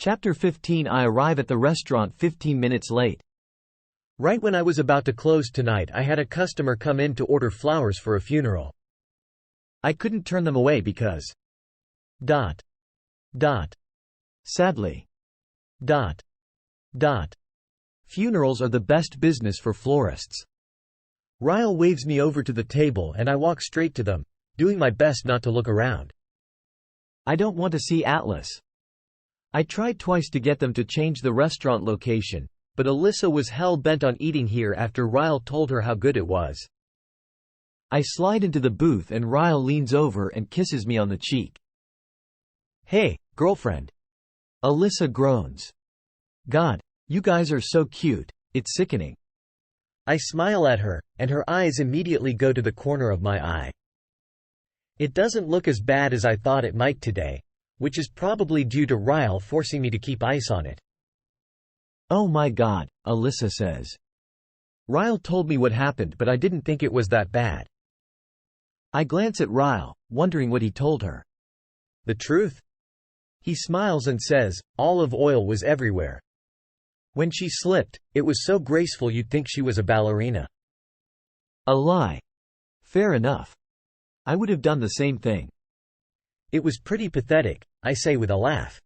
Chapter 15. I arrive at the restaurant 15 minutes late. Right when I was about to close tonight, I had a customer come in to order flowers for a funeral. I couldn't turn them away because... Sadly. Funerals are the best business for florists. Ryle waves me over to the table and I walk straight to them, doing my best not to look around. I don't want to see Atlas. I tried twice to get them to change the restaurant location, but Alyssa was hell-bent on eating here after Ryle told her how good it was. I slide into the booth and Ryle leans over and kisses me on the cheek. "Hey, girlfriend." Alyssa groans. "God, you guys are so cute, it's sickening." I smile at her, and her eyes immediately go to the corner of my eye. It doesn't look as bad as I thought it might today, which is probably due to Ryle forcing me to keep ice on it. "Oh my God," Alyssa says. "Ryle told me what happened, but I didn't think it was that bad." I glance at Ryle, wondering what he told her. "The truth?" He smiles and says, "Olive oil was everywhere. When she slipped, it was so graceful you'd think she was a ballerina." A lie. Fair enough. I would have done the same thing. "It was pretty pathetic," I say with a laugh.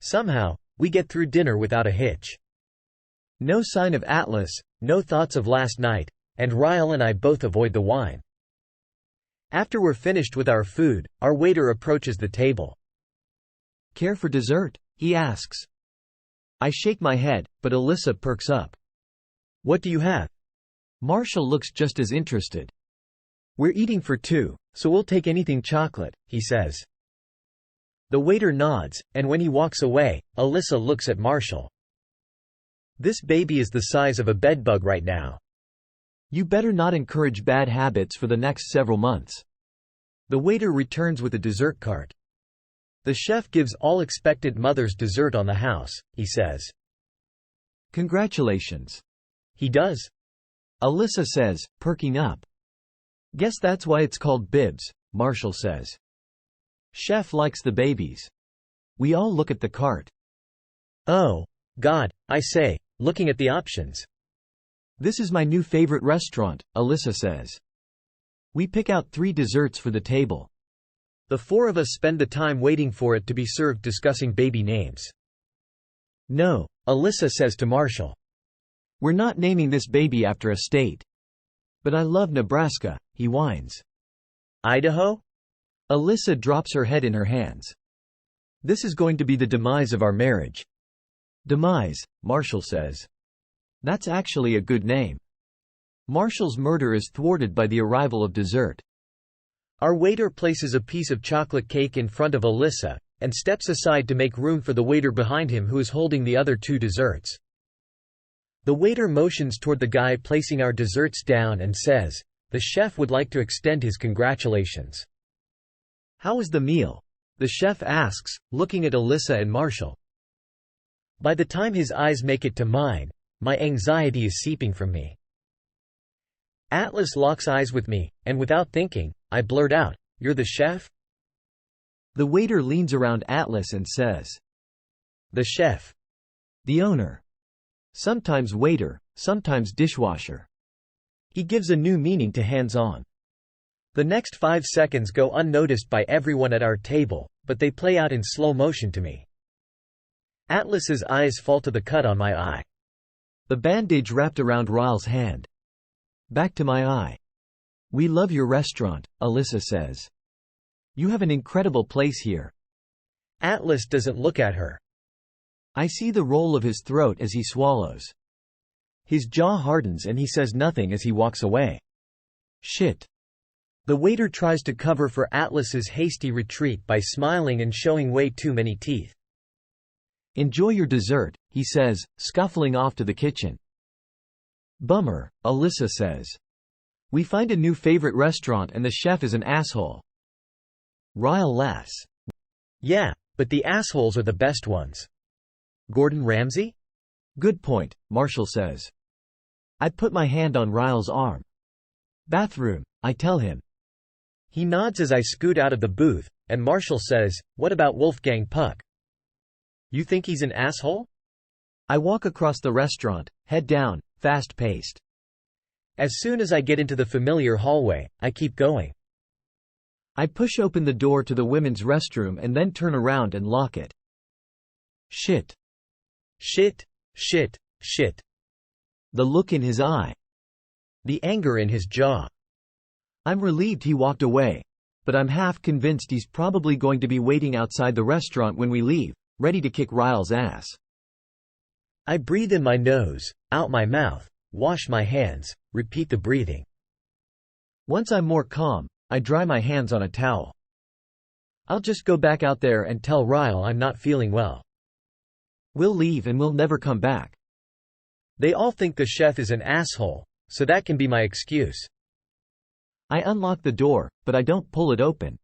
Somehow, we get through dinner without a hitch. No sign of Atlas, no thoughts of last night, and Ryle and I both avoid the wine. After we're finished with our food, our waiter approaches the table. "Care for dessert?" he asks. I shake my head, but Alyssa perks up. "What do you have?" Marshall looks just as interested. "We're eating for two, so we'll take anything chocolate," he says. The waiter nods, and when he walks away, Alyssa looks at Marshall. "This baby is the size of a bedbug right now." "You better not encourage bad habits for the next several months." The waiter returns with a dessert cart. "The chef gives all expectant mothers dessert on the house," he says. "Congratulations." "He does?" Alyssa says, perking up. "Guess that's why it's called bibs," Marshall says. "Chef likes the babies." We all look at the cart. "Oh, God," I say, looking at the options. "This is my new favorite restaurant," Alyssa says. We pick out 3 desserts for the table. The 4 of us spend the time waiting for it to be served discussing baby names. "No," Alyssa says to Marshall. "We're not naming this baby after a state." "But I love Nebraska," he whines. "Idaho?" Alyssa drops her head in her hands. "This is going to be the demise of our marriage." "Demise," Marshall says. "That's actually a good name." Marshall's murder is thwarted by the arrival of dessert. Our waiter places a piece of chocolate cake in front of Alyssa, and steps aside to make room for the waiter behind him who is holding the other 2 desserts. The waiter motions toward the guy placing our desserts down and says, "The chef would like to extend his congratulations." "How was the meal?" the chef asks, looking at Alyssa and Marshall. By the time his eyes make it to mine, my anxiety is seeping from me. Atlas locks eyes with me, and without thinking, I blurt out, "You're the chef?" The waiter leans around Atlas and says, "The chef." "The owner. Sometimes waiter, sometimes dishwasher." He gives a new meaning to hands-on. The next 5 seconds go unnoticed by everyone at our table, but they play out in slow motion to me. Atlas's eyes fall to the cut on my eye. The bandage wrapped around Ryle's hand. Back to my eye. "We love your restaurant," Alyssa says. "You have an incredible place here." Atlas doesn't look at her. I see the roll of his throat as he swallows. His jaw hardens and he says nothing as he walks away. Shit. The waiter tries to cover for Atlas's hasty retreat by smiling and showing way too many teeth. "Enjoy your dessert," he says, scuffling off to the kitchen. "Bummer," Alyssa says. "We find a new favorite restaurant and the chef is an asshole." Ryle laughs. "Yeah, but the assholes are the best ones." "Gordon Ramsay?" "Good point," Marshall says. I put my hand on Ryle's arm. "Bathroom," I tell him. He nods as I scoot out of the booth, and Marshall says, "What about Wolfgang Puck?" You think he's an asshole? I walk across the restaurant, head down, fast-paced. As soon as I get into the familiar hallway, I keep going. I push open the door to the women's restroom and then turn around and lock it. Shit. Shit, shit, shit. The look in his eye. The anger in his jaw. I'm relieved he walked away, but I'm half convinced he's probably going to be waiting outside the restaurant when we leave, ready to kick Ryle's ass. I breathe in my nose, out my mouth, wash my hands, repeat the breathing. Once I'm more calm, I dry my hands on a towel. I'll just go back out there and tell Ryle I'm not feeling well. We'll leave and we'll never come back. They all think the chef is an asshole, so that can be my excuse. I unlock the door, but I don't pull it open.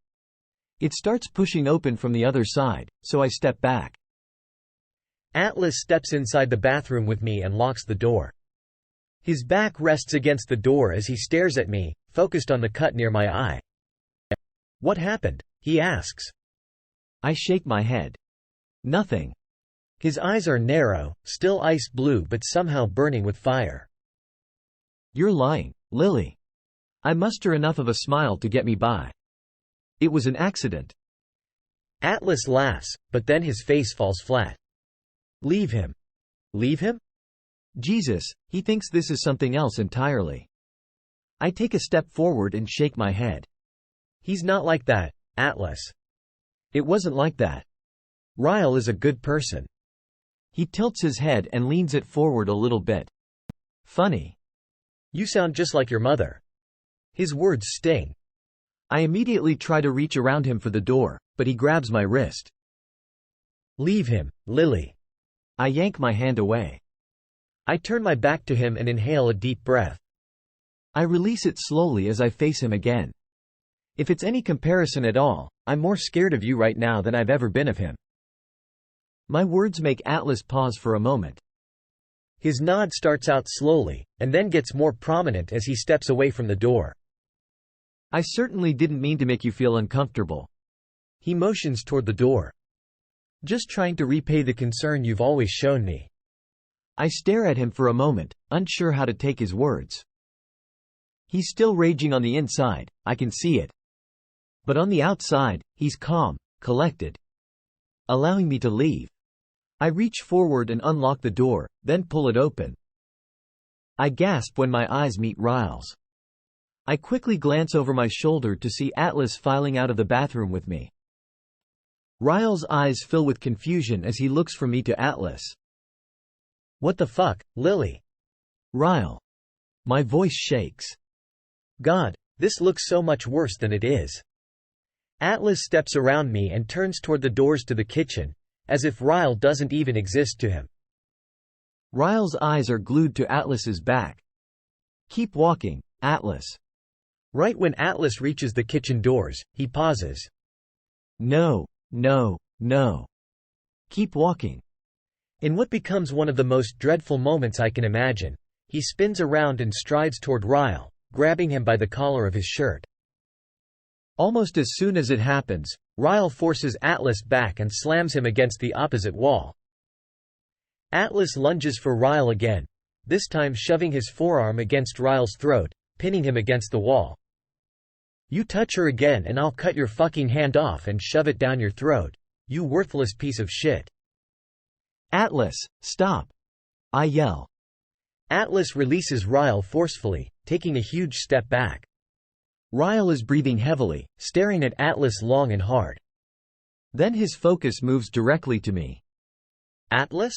It starts pushing open from the other side, so I step back. Atlas steps inside the bathroom with me and locks the door. His back rests against the door as he stares at me, focused on the cut near my eye. What happened? He asks. I shake my head. Nothing. His eyes are narrow, still ice blue but somehow burning with fire. You're lying, Lily. I muster enough of a smile to get me by. It was an accident. Atlas laughs, but then his face falls flat. Leave him. Leave him? Jesus, he thinks this is something else entirely. I take a step forward and shake my head. He's not like that, Atlas. It wasn't like that. Ryle is a good person. He tilts his head and leans it forward a little bit. Funny. You sound just like your mother. His words sting. I immediately try to reach around him for the door, but he grabs my wrist. Leave him, Lily. I yank my hand away. I turn my back to him and inhale a deep breath. I release it slowly as I face him again. If it's any comparison at all, I'm more scared of you right now than I've ever been of him. My words make Atlas pause for a moment. His nod starts out slowly, and then gets more prominent as he steps away from the door. I certainly didn't mean to make you feel uncomfortable. He motions toward the door. Just trying to repay the concern you've always shown me. I stare at him for a moment, unsure how to take his words. He's still raging on the inside, I can see it. But on the outside, he's calm, collected. Allowing me to leave. I reach forward and unlock the door, then pull it open. I gasp when my eyes meet Ryle's. I quickly glance over my shoulder to see Atlas filing out of the bathroom with me. Ryle's eyes fill with confusion as he looks from me to Atlas. What the fuck, Lily? Ryle. My voice shakes. God, this looks so much worse than it is. Atlas steps around me and turns toward the doors to the kitchen, as if Ryle doesn't even exist to him. Ryle's eyes are glued to Atlas's back. Keep walking, Atlas. Right when Atlas reaches the kitchen doors, he pauses. No, no, no. Keep walking. In what becomes one of the most dreadful moments I can imagine, he spins around and strides toward Ryle, grabbing him by the collar of his shirt. Almost as soon as it happens, Ryle forces Atlas back and slams him against the opposite wall. Atlas lunges for Ryle again, this time shoving his forearm against Ryle's throat, pinning him against the wall. You touch her again and I'll cut your fucking hand off and shove it down your throat, you worthless piece of shit. Atlas, stop! I yell. Atlas releases Ryle forcefully, taking a huge step back. Ryle is breathing heavily, staring at Atlas long and hard. Then his focus moves directly to me. Atlas?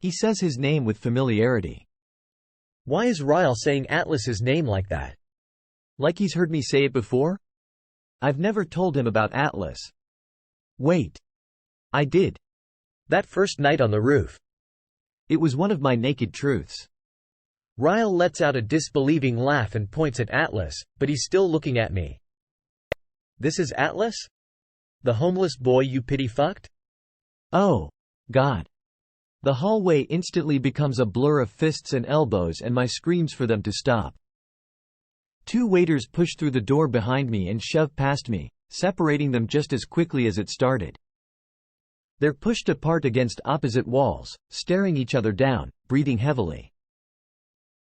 He says his name with familiarity. Why is Ryle saying Atlas's name like that? Like he's heard me say it before? I've never told him about Atlas. Wait. I did. That first night on the roof. It was one of my naked truths. Ryle lets out a disbelieving laugh and points at Atlas, but he's still looking at me. This is Atlas? The homeless boy you pity fucked? Oh, God. The hallway instantly becomes a blur of fists and elbows and my screams for them to stop. 2 waiters push through the door behind me and shove past me, separating them just as quickly as it started. They're pushed apart against opposite walls, staring each other down, breathing heavily.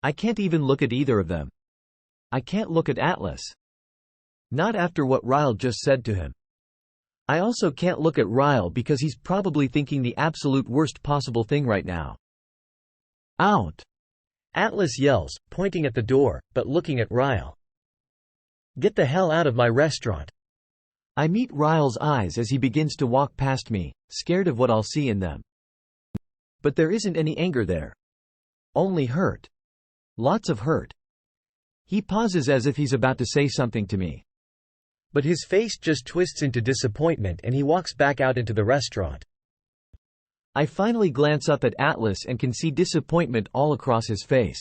I can't even look at either of them. I can't look at Atlas. Not after what Ryle just said to him. I also can't look at Ryle because he's probably thinking the absolute worst possible thing right now. Out! Atlas yells, pointing at the door, but looking at Ryle. Get the hell out of my restaurant. I meet Ryle's eyes as he begins to walk past me, scared of what I'll see in them. But there isn't any anger there. Only hurt. Lots of hurt. He pauses as if he's about to say something to me. But his face just twists into disappointment and he walks back out into the restaurant. I finally glance up at Atlas and can see disappointment all across his face.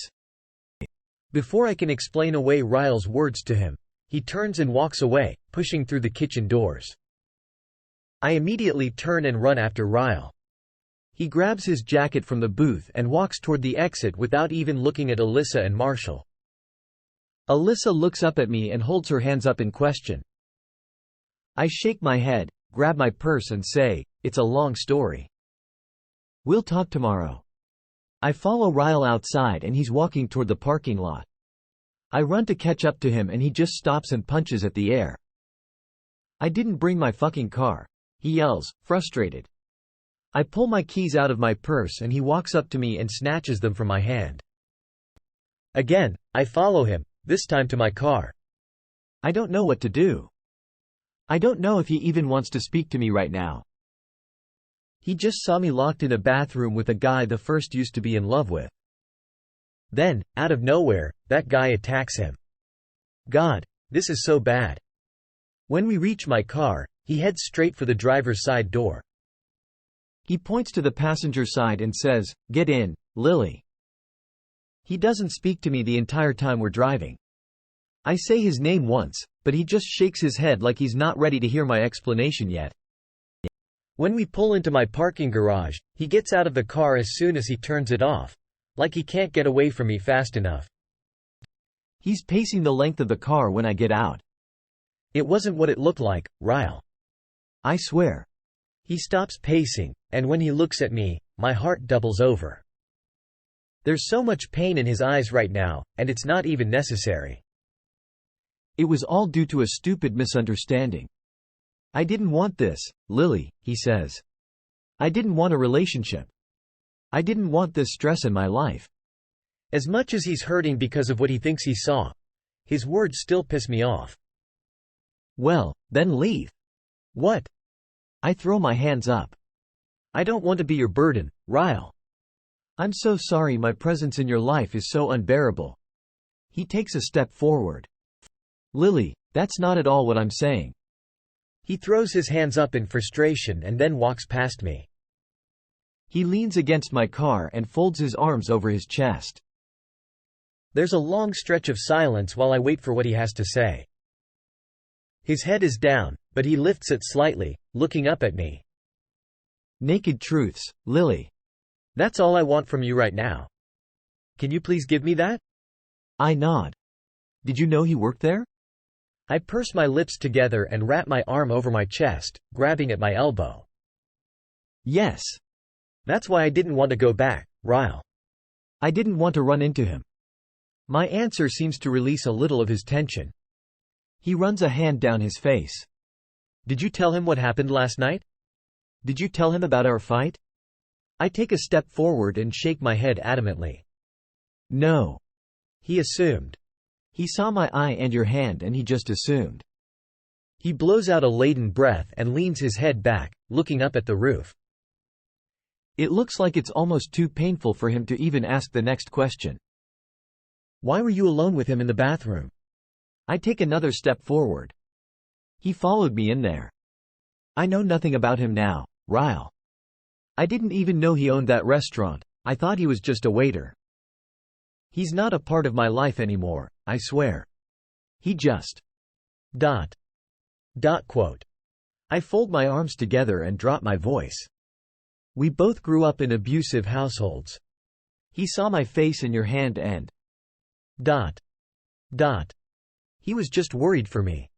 Before I can explain away Ryle's words to him, he turns and walks away, pushing through the kitchen doors. I immediately turn and run after Ryle. He grabs his jacket from the booth and walks toward the exit without even looking at Alyssa and Marshall. Alyssa looks up at me and holds her hands up in question. I shake my head, grab my purse and say, "It's a long story. We'll talk tomorrow." I follow Ryle outside and he's walking toward the parking lot. I run to catch up to him and he just stops and punches at the air. "I didn't bring my fucking car," he yells, frustrated. I pull my keys out of my purse and he walks up to me and snatches them from my hand. Again, I follow him, this time to my car. I don't know what to do. I don't know if he even wants to speak to me right now. He just saw me locked in a bathroom with a guy the first used to be in love with. Then, out of nowhere, that guy attacks him. God, this is so bad. When we reach my car, he heads straight for the driver's side door. He points to the passenger side and says, "Get in, Lily." He doesn't speak to me the entire time we're driving. I say his name once, but he just shakes his head like he's not ready to hear my explanation yet. When we pull into my parking garage, he gets out of the car as soon as he turns it off, like he can't get away from me fast enough. He's pacing the length of the car when I get out. It wasn't what it looked like, Ryle. I swear. He stops pacing, and when he looks at me, my heart doubles over. There's so much pain in his eyes right now, and it's not even necessary. It was all due to a stupid misunderstanding. I didn't want this, Lily, he says. I didn't want a relationship. I didn't want this stress in my life. As much as he's hurting because of what he thinks he saw, his words still piss me off. Well, then leave. What? I throw my hands up. I don't want to be your burden, Ryle. I'm so sorry my presence in your life is so unbearable. He takes a step forward. Lily, that's not at all what I'm saying. He throws his hands up in frustration and then walks past me. He leans against my car and folds his arms over his chest. There's a long stretch of silence while I wait for what he has to say. His head is down, but he lifts it slightly, looking up at me. Naked truths, Lily. That's all I want from you right now. Can you please give me that? I nod. Did you know he worked there? I purse my lips together and wrap my arm over my chest, grabbing at my elbow. Yes. That's why I didn't want to go back, Ryle. I didn't want to run into him. My answer seems to release a little of his tension. He runs a hand down his face. Did you tell him what happened last night? Did you tell him about our fight? I take a step forward and shake my head adamantly. No. He assumed. He saw my eye and your hand and he just assumed. He blows out a laden breath and leans his head back, looking up at the roof. It looks like it's almost too painful for him to even ask the next question. Why were you alone with him in the bathroom? I take another step forward. He followed me in there. I know nothing about him now, Ryle. I didn't even know he owned that restaurant. I thought he was just a waiter. He's not a part of my life anymore, I swear. He just... ... I fold my arms together and drop my voice. We both grew up in abusive households. He saw my face in your hand and... ... He was just worried for me.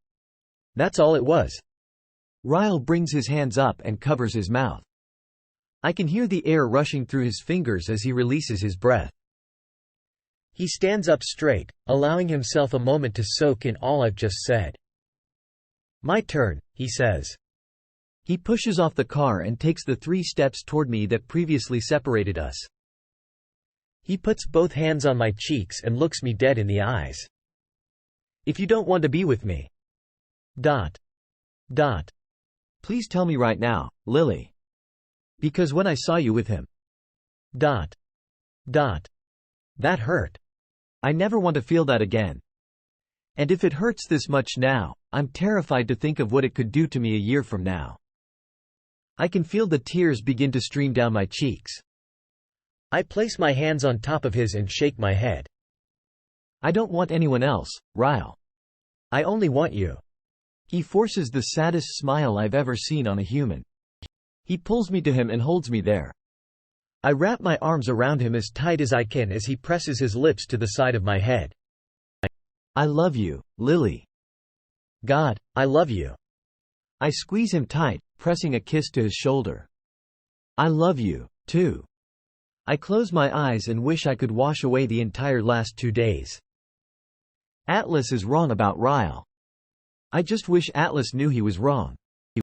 That's all it was. Ryle brings his hands up and covers his mouth. I can hear the air rushing through his fingers as he releases his breath. He stands up straight, allowing himself a moment to soak in all I've just said. "My turn," he says. He pushes off the car and takes the 3 steps toward me that previously separated us. He puts both hands on my cheeks and looks me dead in the eyes. "If you don't want to be with me. .. Please tell me right now, Lily. Because when I saw you with him. .. That hurt. I never want to feel that again. And if it hurts this much now, I'm terrified to think of what it could do to me a year from now." I can feel the tears begin to stream down my cheeks. I place my hands on top of his and shake my head. "I don't want anyone else, Ryle. I only want you." He forces the saddest smile I've ever seen on a human. He pulls me to him and holds me there. I wrap my arms around him as tight as I can as he presses his lips to the side of my head. "I love you, Lily. God, I love you." I squeeze him tight, pressing a kiss to his shoulder. "I love you, too." I close my eyes and wish I could wash away the entire last 2 days. Atlas is wrong about Ryle. I just wish Atlas knew he was wrong.